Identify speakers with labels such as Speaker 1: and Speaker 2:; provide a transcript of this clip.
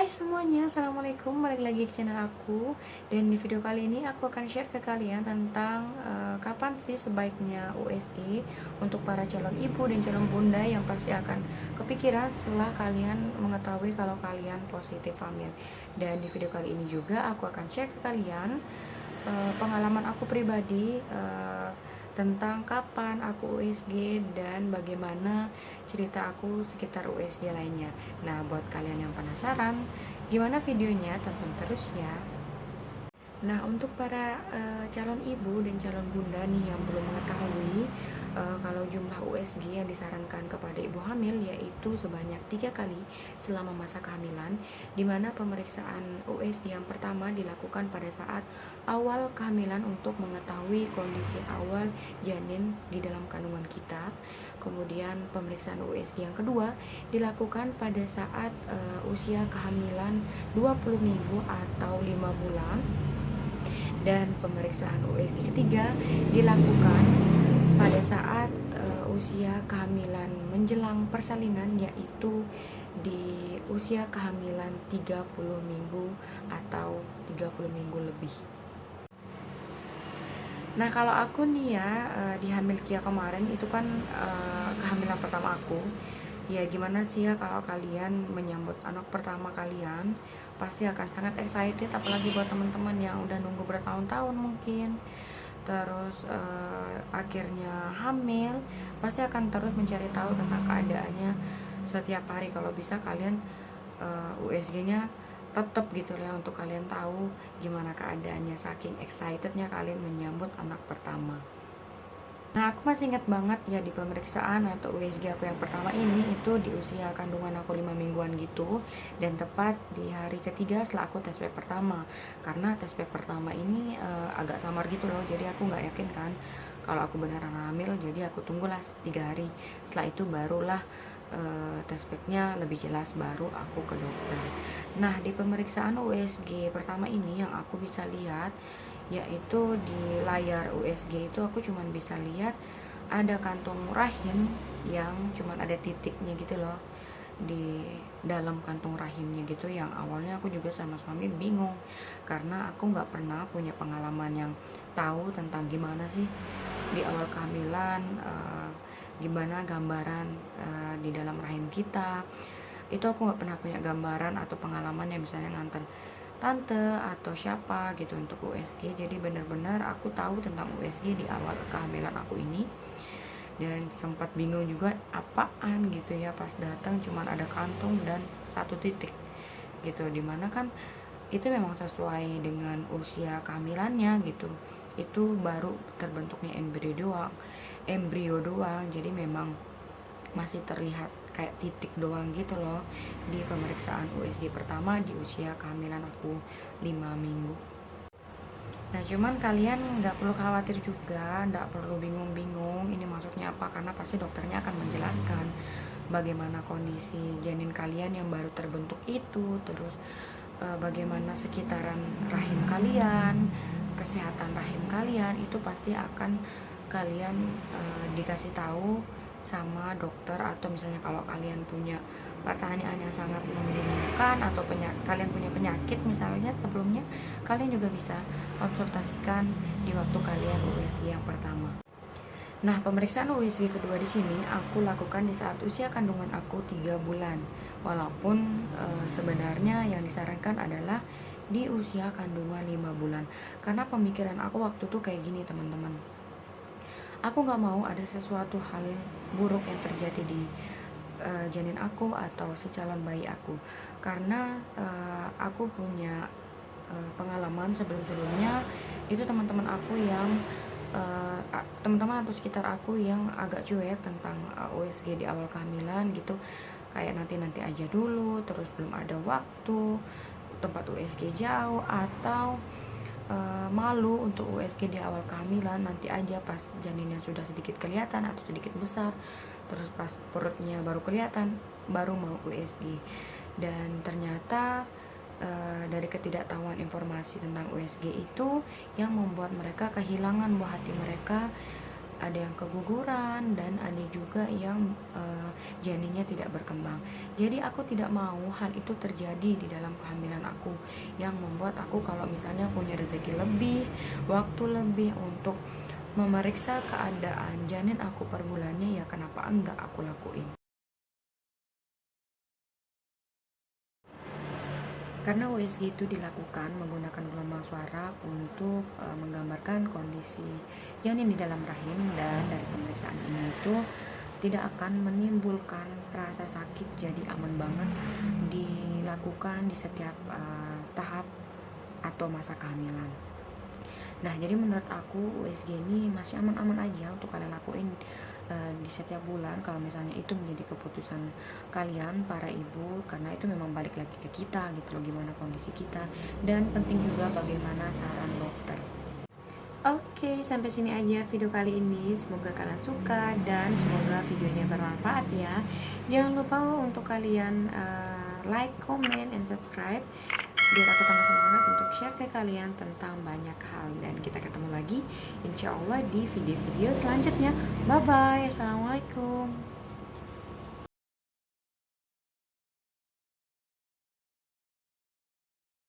Speaker 1: Hai semuanya, Assalamualaikum, balik lagi ke channel aku. Dan di video kali ini aku akan share ke kalian tentang kapan sih sebaiknya USG untuk para calon ibu dan calon bunda yang pasti akan kepikiran setelah kalian mengetahui kalau kalian positif hamil. Dan di video kali ini juga aku akan share ke kalian pengalaman aku pribadi tentang kapan aku USG dan bagaimana cerita aku sekitar USG lainnya. Nah, buat kalian yang penasaran gimana videonya, tonton terus ya. Nah, untuk para calon ibu dan calon bunda nih yang belum mengetahui kalau jumlah USG yang disarankan kepada ibu hamil yaitu sebanyak 3 kali selama masa kehamilan, di mana pemeriksaan USG yang pertama dilakukan pada saat awal kehamilan untuk mengetahui kondisi awal janin di dalam kandungan kita. Kemudian pemeriksaan USG yang kedua dilakukan pada saat usia kehamilan 20 minggu atau 5 bulan. Dan pemeriksaan USG ketiga dilakukan pada saat usia kehamilan menjelang persalinan, yaitu di usia kehamilan 30 minggu atau 30 minggu lebih. Nah, kalau aku nih ya, di hamil Kia kemarin itu kan kehamilan pertama aku. Ya gimana sih ya kalau kalian menyambut anak pertama kalian, pasti akan sangat excited, apalagi buat teman-teman yang udah nunggu bertahun-tahun mungkin. Terus akhirnya hamil, pasti akan terus mencari tahu tentang keadaannya setiap hari. Kalau bisa kalian USG-nya tetap gitu ya, untuk kalian tahu gimana keadaannya, saking excitednya kalian menyambut anak pertama. Nah, aku masih ingat banget ya di pemeriksaan atau USG aku yang pertama ini itu di usia kandungan aku 5 mingguan gitu, dan tepat di hari ketiga setelah aku tes swab pertama. Karena tes swab pertama ini agak samar gitu loh, jadi aku nggak yakin kan kalau aku beneran hamil, jadi aku tunggulah 3 hari. Setelah itu barulah tes swabnya lebih jelas, baru aku ke dokter. Nah, di pemeriksaan USG pertama ini yang aku bisa lihat yaitu di layar USG itu aku cuman bisa lihat ada kantung rahim yang cuman ada titiknya gitu loh di dalam kantung rahimnya gitu, yang awalnya aku juga sama suami bingung karena aku nggak pernah punya pengalaman yang tahu tentang gimana sih di awal kehamilan, gimana gambaran di dalam rahim kita. Itu aku nggak pernah punya gambaran atau pengalaman yang misalnya nganter tante atau siapa gitu untuk USG. Jadi benar-benar aku tahu tentang USG di awal kehamilan aku ini, dan sempat bingung juga apaan gitu ya pas datang cuman ada kantung dan satu titik gitu, dimana kan itu memang sesuai dengan usia kehamilannya gitu. Itu baru terbentuknya embrio doang, jadi memang masih terlihat kayak titik doang gitu loh di pemeriksaan USG pertama di usia kehamilan aku 5 minggu. Nah, cuman kalian nggak perlu khawatir juga, nggak perlu bingung-bingung ini maksudnya apa, karena pasti dokternya akan menjelaskan bagaimana kondisi janin kalian yang baru terbentuk itu, terus bagaimana sekitaran rahim kalian, kesehatan rahim kalian, itu pasti akan kalian dikasih tahu sama dokter. Atau misalnya kalau kalian punya pertanyaan yang sangat membingungkan atau kalian punya penyakit misalnya sebelumnya, kalian juga bisa konsultasikan di waktu kalian USG yang pertama. Nah, pemeriksaan USG kedua di sini aku lakukan di saat usia kandungan aku 3 bulan. Walaupun sebenarnya yang disarankan adalah di usia kandungan 5 bulan. Karena pemikiran aku waktu itu kayak gini, teman-teman. Aku nggak mau ada sesuatu hal buruk yang terjadi di janin aku atau si calon bayi aku, karena aku punya pengalaman sebelum-sebelumnya itu teman-teman aku yang teman-teman atau sekitar aku yang agak cuek tentang USG di awal kehamilan gitu, kayak nanti aja dulu, terus belum ada waktu, tempat USG jauh, atau malu untuk USG di awal kehamilan, nanti aja pas janinnya sudah sedikit kelihatan atau sedikit besar, terus pas perutnya baru kelihatan baru mau USG. Dan ternyata dari ketidaktahuan informasi tentang USG itu yang membuat mereka kehilangan buah hati mereka ada yang keguguran, dan ada juga yang janinnya tidak berkembang. Jadi aku tidak mau hal itu terjadi di dalam kehamilan aku, yang membuat aku kalau misalnya punya rezeki lebih, waktu lebih untuk memeriksa keadaan janin aku per bulannya, ya kenapa enggak aku lakuin. Karena USG itu dilakukan menggunakan gelombang suara untuk menggambarkan kondisi janin di dalam rahim, dan dari pemeriksaan ini itu tidak akan menimbulkan rasa sakit, jadi aman banget dilakukan di setiap tahap atau masa kehamilan. Nah, jadi menurut aku USG ini masih aman-aman aja untuk kalian lakuin di setiap bulan, kalau misalnya itu menjadi keputusan kalian para ibu, karena itu memang balik lagi ke kita gitu loh, gimana kondisi kita, dan penting juga bagaimana saran dokter. Oke, sampai sini aja video kali ini. Semoga kalian suka dan semoga videonya bermanfaat ya. Jangan lupa untuk kalian like, comment, and subscribe biar aku tambah semangat untuk share ke kalian tentang banyak hal. Dan kita ketemu lagi insya Allah di video-video selanjutnya. Bye bye, assalamualaikum.